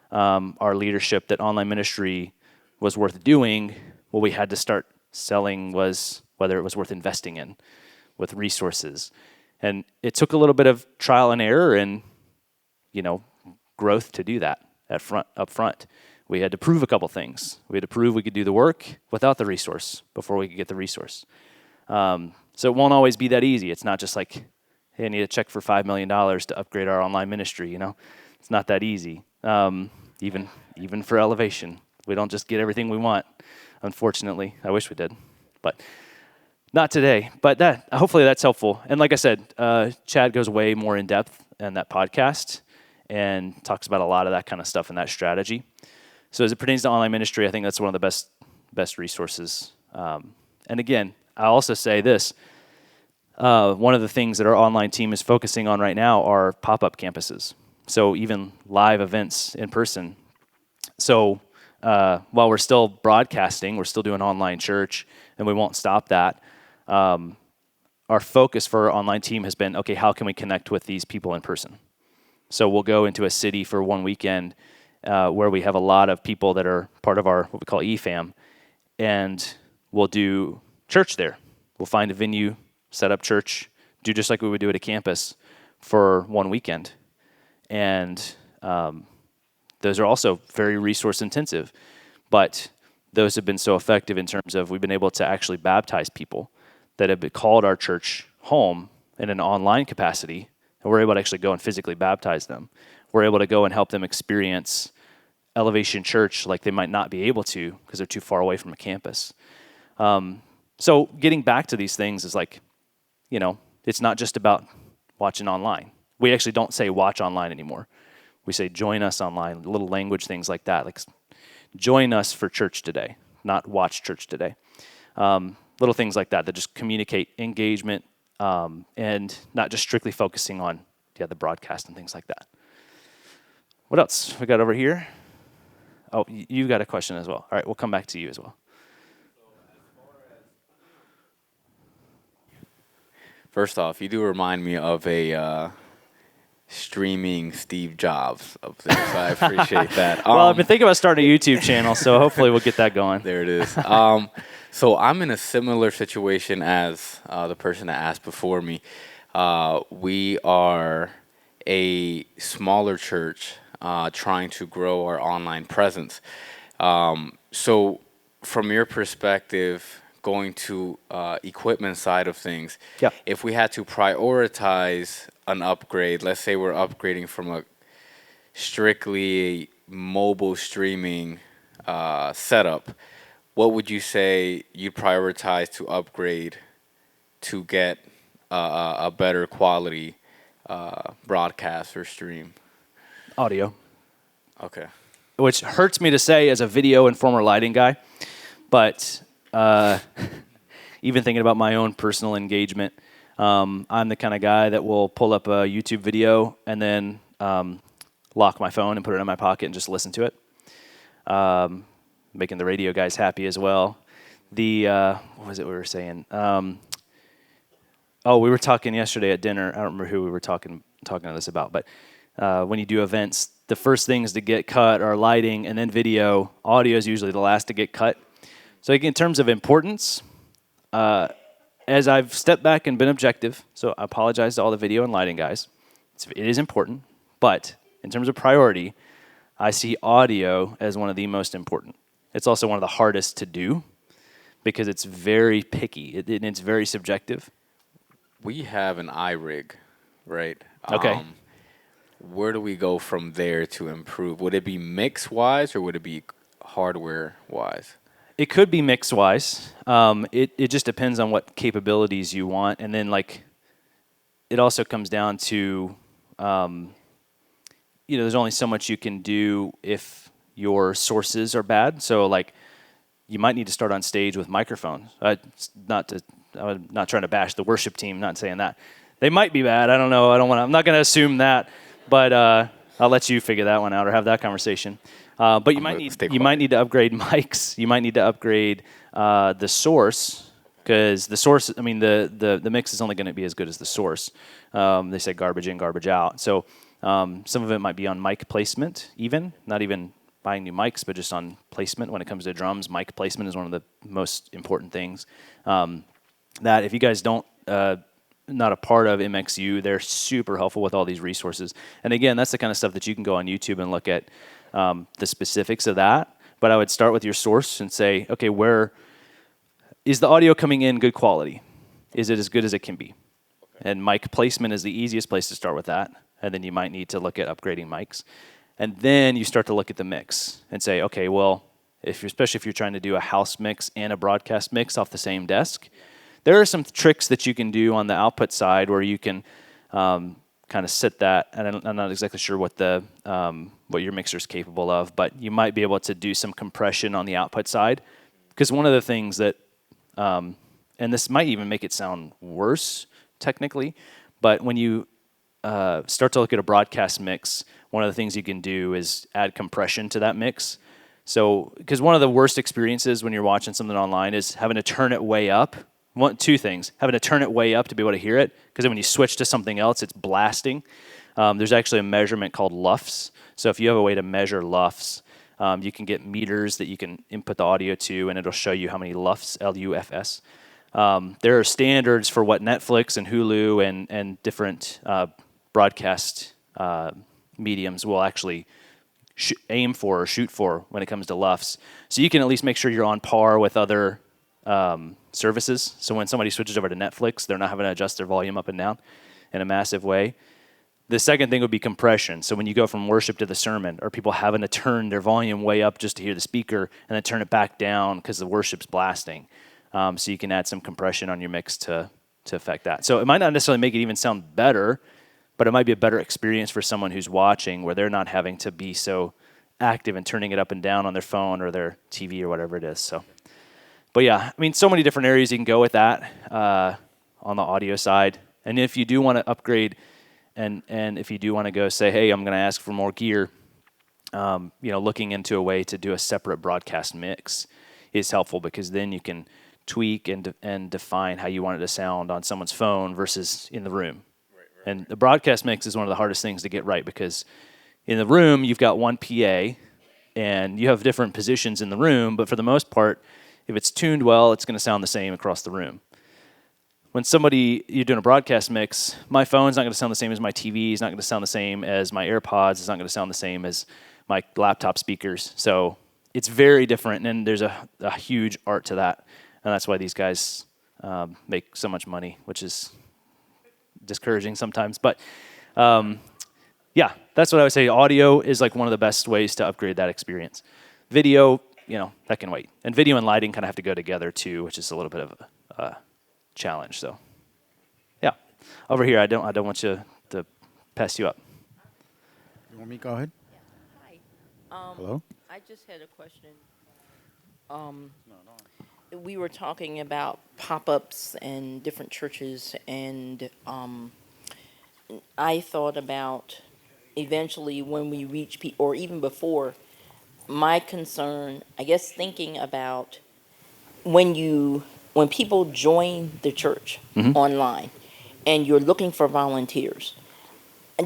our leadership that online ministry was worth doing. What we had to start selling was whether it was worth investing in with resources. And it took a little bit of trial and error and, growth to do that up front. We had to prove a couple things. We had to prove we could do the work without the resource before we could get the resource. So it won't always be that easy. It's not just like, hey, I need a check for $5 million to upgrade our online ministry, It's not that easy. Even for Elevation. We don't just get everything we want, unfortunately. I wish we did, but not today. But hopefully that's helpful. And like I said, Chad goes way more in depth in that podcast and talks about a lot of that kind of stuff and that strategy. So as it pertains to online ministry, I think that's one of the best resources. And again, I also say this. One of the things that our online team is focusing on right now are pop-up campuses. So even live events in person. So while we're still broadcasting, we're still doing online church, and we won't stop that. Our focus for our online team has been, okay, how can we connect with these people in person? So we'll go into a city for one weekend where we have a lot of people that are part of our, what we call EFAM, and we'll do church there. We'll find a venue, set up church, do just like we would do at a campus for one weekend. And those are also very resource intensive, but those have been so effective in terms of we've been able to actually baptize people that have called our church home in an online capacity, and we're able to actually go and physically baptize them. We're able to go and help them experience Elevation Church like they might not be able to because they're too far away from a campus. So getting back to these things is like, it's not just about watching online. We actually don't say watch online anymore. We say join us online, little language things like that. Like join us for church today, not watch church today. Little things like that just communicate engagement and not just strictly focusing on the broadcast and things like that. What else we got over here? Oh, you got a question as well. All right, we'll come back to you as well. First off, you do remind me of a streaming Steve Jobs up there, so I appreciate that. Well, I've been thinking about starting a YouTube channel, so hopefully we'll get that going. There it is. So I'm in a similar situation as the person that asked before me. We are a smaller church trying to grow our online presence. So from your perspective, going to equipment side of things, if we had to prioritize an upgrade, let's say we're upgrading from a strictly mobile streaming setup, what would you say you'd prioritize to upgrade to get a better quality broadcast or stream? Audio. Okay. Which hurts me to say as a video and former lighting guy, but even thinking about my own personal engagement, I'm the kind of guy that will pull up a YouTube video and then lock my phone and put it in my pocket and just listen to it. Making the radio guys happy as well. What was it we were saying? We were talking yesterday at dinner. I don't remember who we were talking to this about, but when you do events, the first things to get cut are lighting and then video. Audio is usually the last to get cut. So in terms of importance, as I've stepped back and been objective, so I apologize to all the video and lighting guys. It is important, but in terms of priority, I see audio as one of the most important. It's also one of the hardest to do because it's very picky. It's very subjective. We have an iRig, right? Okay. Where do we go from there to improve? Would it be mix-wise or would it be hardware-wise? It could be mix-wise. It just depends on what capabilities you want. And then, it also comes down to, there's only so much you can do if your sources are bad. So, you might need to start on stage with microphones. I'm not trying to bash the worship team, not saying that. They might be bad. I don't know. I'm not going to assume that. But I'll let you figure that one out or have that conversation. But you might need to upgrade mics. You might need to upgrade the source because the source. The mix is only going to be as good as the source. They say garbage in, garbage out. So some of it might be on mic placement, not even buying new mics, but just on placement. When it comes to drums, mic placement is one of the most important things. That if you guys don't. Not a part of MXU, they're super helpful with all these resources. And again, that's the kind of stuff that you can go on YouTube and look at the specifics of that. But I would start with your source and say, okay, where is the audio coming in good quality? Is it as good as it can be? Okay. And mic placement is the easiest place to start with that. And then you might need to look at upgrading mics. And then you start to look at the mix and say, okay, well, especially if you're trying to do a house mix and a broadcast mix off the same desk, there are some tricks that you can do on the output side where you can kind of sit that, and I'm not exactly sure what your mixer is capable of, but you might be able to do some compression on the output side. Because one of the things that, and this might even make it sound worse technically, but when you start to look at a broadcast mix, one of the things you can do is add compression to that mix. So, because one of the worst experiences when you're watching something online is having to turn it way up. Two things, having to turn it way up to be able to hear it, because then when you switch to something else, it's blasting. There's actually a measurement called LUFS. So if you have a way to measure LUFS, you can get meters that you can input the audio to, and it'll show you how many LUFS, L-U-F-S. There are standards for what Netflix and Hulu and different broadcast mediums will actually aim for or shoot for when it comes to LUFS. So you can at least make sure you're on par with other services. So when somebody switches over to Netflix, they're not having to adjust their volume up and down in a massive way. The second thing would be compression. So when you go from worship to the sermon, or people having to turn their volume way up just to hear the speaker and then turn it back down because the worship's blasting. So you can add some compression on your mix to affect that. So it might not necessarily make it even sound better, but it might be a better experience for someone who's watching where they're not having to be so active and turning it up and down on their phone or their TV or whatever it is. So, but yeah, I mean, so many different areas you can go with that on the audio side. And if you do want to upgrade and if you do want to go say, hey, I'm going to ask for more gear, looking into a way to do a separate broadcast mix is helpful because then you can tweak and define how you want it to sound on someone's phone versus in the room. And the broadcast mix is one of the hardest things to get right because in the room, you've got one PA and you have different positions in the room, but for the most part, if it's tuned well, it's going to sound the same across the room. When you're doing a broadcast mix, my phone's not going to sound the same as my TV, it's not going to sound the same as my AirPods, it's not going to sound the same as my laptop speakers. So it's very different, and there's a huge art to that. And that's why these guys make so much money, which is discouraging sometimes. But yeah, that's what I would say. Audio is like one of the best ways to upgrade that experience. Video, that can wait. And video and lighting kind of have to go together too, which is a little bit of a challenge. So yeah, over here, I don't want you to pass you up. You want me to go ahead? Yeah. Hi. Hello? I just had a question. We were talking about pop-ups and different churches, and I thought about eventually when we reach people, or even before, my concern, I guess, thinking about when people join the church online, and you're looking for volunteers.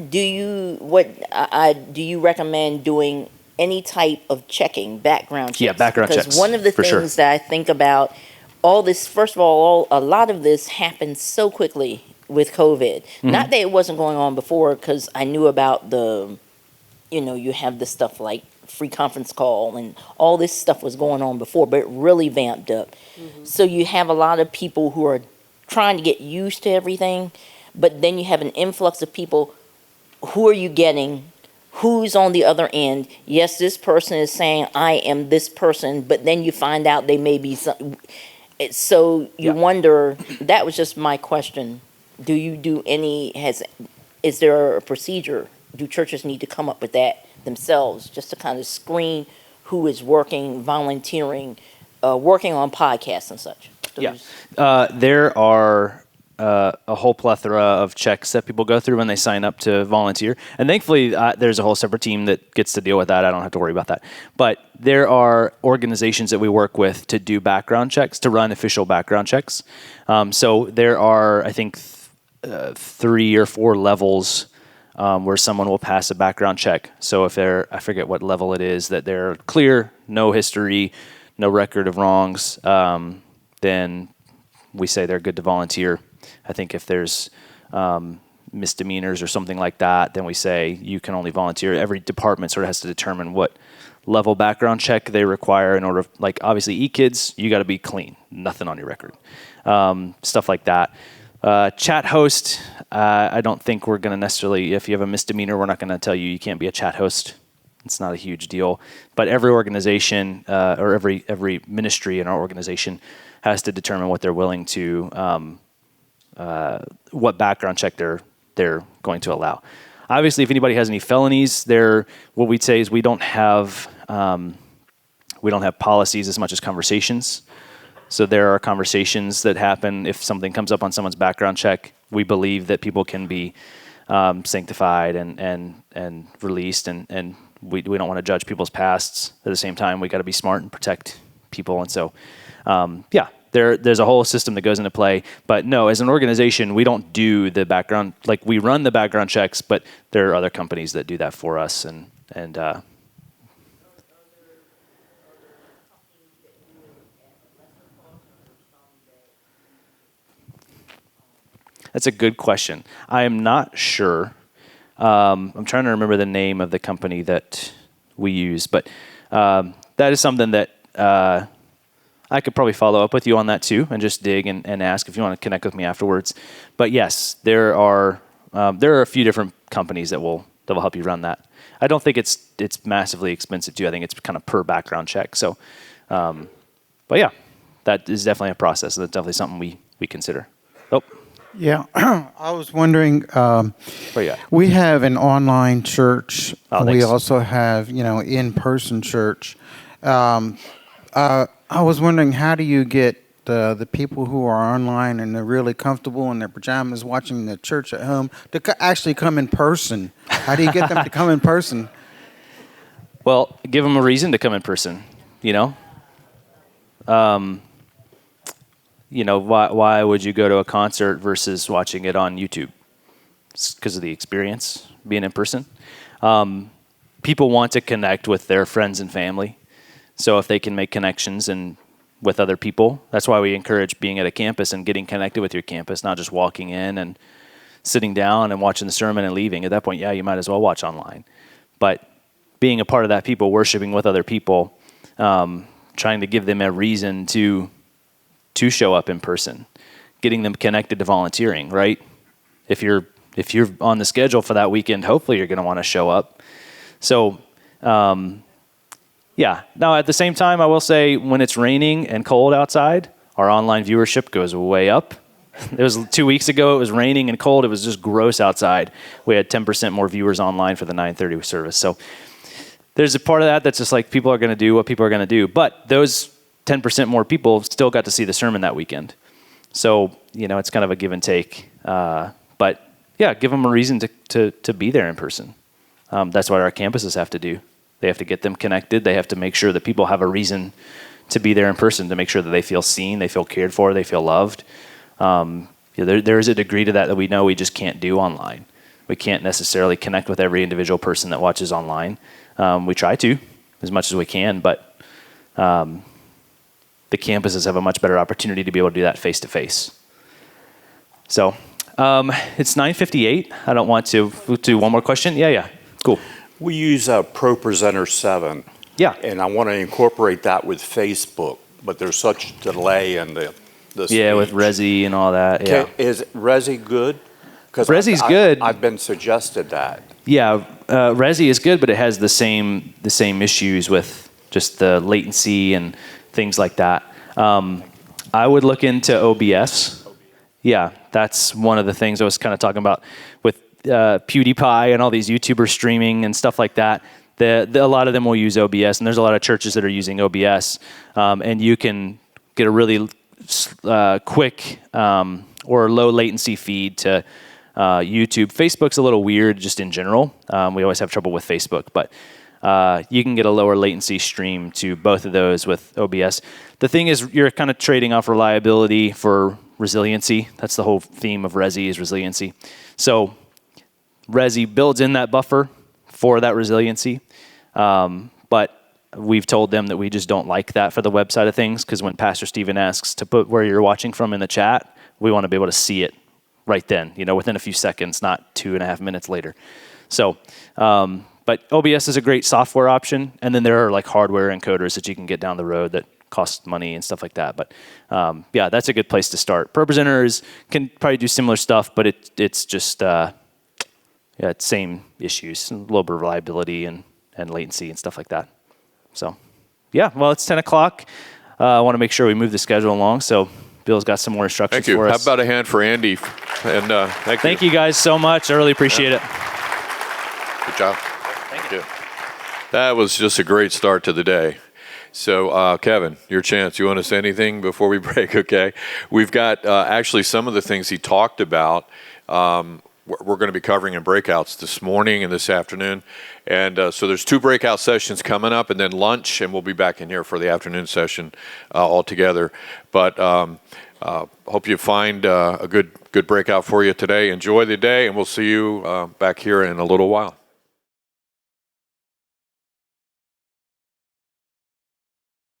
Do you recommend doing any type of checking, background checks? Yeah, background checks. Because one of the for things sure. that I think about, all this, first of all, a lot of this happened so quickly with COVID. Not that it wasn't going on before, because I knew about you have the stuff like free conference call and all this stuff was going on before, but it really vamped up. So you have a lot of people who are trying to get used to everything, but then you have an influx of people. Who are you getting? Who's on the other end? Yes, this person is saying, I am this person, but then you find out they may be some. So you wonder, that was just my question. Do you do is there a procedure? Do churches need to come up with that themselves just to kind of screen who is working, volunteering, working on podcasts and such? There are a whole plethora of checks that people go through when they sign up to volunteer. And thankfully, there's a whole separate team that gets to deal with that. I don't have to worry about that. But there are organizations that we work with to do background checks, to run official background checks. So there are, I think, 3 or 4 levels where someone will pass a background check. So if I forget what level it is, that they're clear, no history, no record of wrongs, then we say they're good to volunteer. I think if there's misdemeanors or something like that, then we say you can only volunteer. Every department sort of has to determine what level background check they require in order, like obviously e-kids, you got to be clean, nothing on your record, stuff like that. Chat host, I don't think we're going to necessarily, if you have a misdemeanor, we're not going to tell you can't be a chat host. It's not a huge deal. But every organization or every ministry in our organization has to determine what they're willing to, what background check they're going to allow. Obviously, if anybody has any felonies, what we'd say is we don't have policies as much as conversations. So there are conversations that happen if something comes up on someone's background check. We believe that people can be sanctified and released, and we don't want to judge people's pasts. At the same time, we got to be smart and protect people. And so, there's a whole system that goes into play. But no, as an organization, we don't do the background. Like we run the background checks, but there are other companies that do that for us. And that's a good question. I am not sure. I'm trying to remember the name of the company that we use, but that is something that I could probably follow up with you on that too, and just dig and ask if you want to connect with me afterwards. But yes, there are a few different companies that will help you run that. I don't think it's massively expensive too. I think it's kind of per background check. So, but yeah, that is definitely a process. That's definitely something we consider. Oh, Yeah, I was wondering. where you at? We have an online church. Oh, We thanks. also have, in-person church. I was wondering, how do you get the people who are online and they're really comfortable in their pajamas watching the church at home to actually come in person? How do you get them to come in person? Well, give them a reason to come in person. Why would you go to a concert versus watching it on YouTube? It's because of the experience being in person. People want to connect with their friends and family. So if they can make connections and with other people, that's why we encourage being at a campus and getting connected with your campus, not just walking in and sitting down and watching the sermon and leaving. At that point, yeah, you might as well watch online. But being a part of that people, worshiping with other people, trying to give them a reason to show up in person, getting them connected to volunteering, right? If you're on the schedule for that weekend, hopefully you're going to want to show up. So, yeah. Now, at the same time, I will say when it's raining and cold outside, our online viewership goes way up. It was 2 weeks ago. It was raining and cold. It was just gross outside. We had 10% more viewers online for the 9:30 service. So there's a part of that that's just like people are going to do what people are going to do. But those 10% more people still got to see the sermon that weekend. So, it's kind of a give and take. But yeah, give them a reason to be there in person. That's what our campuses have to do. They have to get them connected. They have to make sure that people have a reason to be there in person, to make sure that they feel seen, they feel cared for, they feel loved. There is a degree to that we know we just can't do online. We can't necessarily connect with every individual person that watches online. We try to as much as we can, but the campuses have a much better opportunity to be able to do that face to face. So it's 9:58. I don't want to do one more question. Yeah, cool. We use ProPresenter 7. Yeah. And I want to incorporate that with Facebook, but there's such delay in the Yeah, with speech. Resi and all that. Yeah. Is Resi good? Because Resi's good. I've been suggested that. Yeah, Resi is good, but it has the same issues with just the latency and things like that. I would look into OBS. Yeah, that's one of the things I was kind of talking about with PewDiePie and all these YouTubers streaming and stuff like that. A lot of them will use OBS, and there's a lot of churches that are using OBS, and you can get a really quick or low latency feed to YouTube. Facebook's a little weird just in general. We always have trouble with Facebook, but you can get a lower latency stream to both of those with OBS. The thing is, you're kind of trading off reliability for resiliency. That's the whole theme of Resi, is resiliency. So Resi builds in that buffer for that resiliency, but we've told them that we just don't like that for the web side of things, because when Pastor Steven asks to put where you're watching from in the chat, we want to be able to see it right then, within a few seconds, not 2.5 minutes later. So, but OBS is a great software option, and then there are like hardware encoders that you can get down the road that cost money and stuff like that. But yeah, that's a good place to start. ProPresenter can probably do similar stuff, but it's just it's same issues, low reliability and latency and stuff like that. So, yeah, well, it's 10 o'clock. I want to make sure we move the schedule along. So Bill's got some more instructions Thank you. for How us. about a hand for Andy? And Thank you guys so much. I really appreciate it. Good job. Thank you. That was just a great start to the day. So, Kevin, your chance. You want to say anything before we break? Okay. We've got actually some of the things he talked about. We're going to be covering in breakouts this morning and this afternoon. And so there's 2 breakout sessions coming up, and then lunch, and we'll be back in here for the afternoon session all together. But hope you find a good breakout for you today. Enjoy the day, and we'll see you back here in a little while.